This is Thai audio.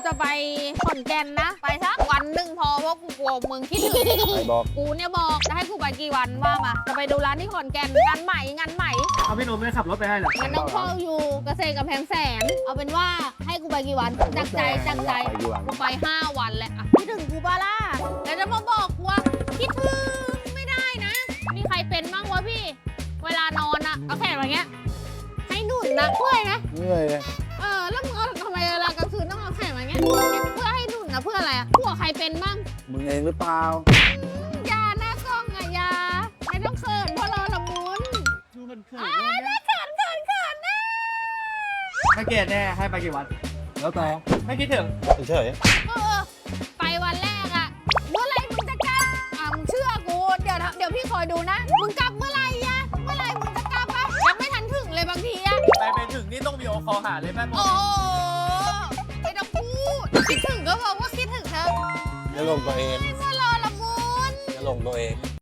จะไปขอนแก่นนะ ไปสักวันหนึ่งพอเพราะกูกลัวมึงคิดถึง ใครบอก กูเนี่ยบอกจะให้กูไปกี่วันว่ามาจะไปดูร้านที่ขอนแก่นงานใหม่งานใหม่ เอาพี่โนไม่ขับรถไปให้เหรอ มันต้องเข้าอยู่เกษตรกำแพงแสน เอาเป็นว่าให้กูไปกี่วันจักใจกูไป5 วันแหละอ่ะคิดถึงกูบ้าล่ะแล้วจะมาบอกกูว่าคิดถึงไม่ได้นะ มีใครเป็นบ้างวะพี่ เวลานอนอะเอาแขนอย่างเงี้ยให้หนุนนะเพื่อยนะ เหนื่อยเลย แล้วมึงเอาทำไมเวลากลางคืนต้องเอาแขนอย่างเงี้ยเพื่อให้หนุนนะเพื่ออะไรอะพวกใครเป็นบ้าง มึงเองหรือเปล่า อยาหน้ากล้องอะอยาไม่ต้องเขินเพราะเราละมุน ดูมันเขิน หน้าเขินนะ ไม่เกลียดแน่ให้ไปกี่วัน แล้วแต่ ไม่คิดถึง เฉย ไปวันแรกอะเมื่อไรมึงจะกลับมึงเชื่อกูเดี๋ยวพี่คอยดูนะมึงกลับเมื่อไรอะเมื่อไรมึงจะกลับอะยังไม่ทันถึงเลยบางทีอะ ไปถึงนี่ต้องวิดีโอคอลหาเลยแม่โม โอ้ไม่ต้องพูดคิดถึงก็บอกว่าคิดถึงเธอ ๆอย่าลงตัวเอง ว่ารอละมุน อย่าลงตัวเอง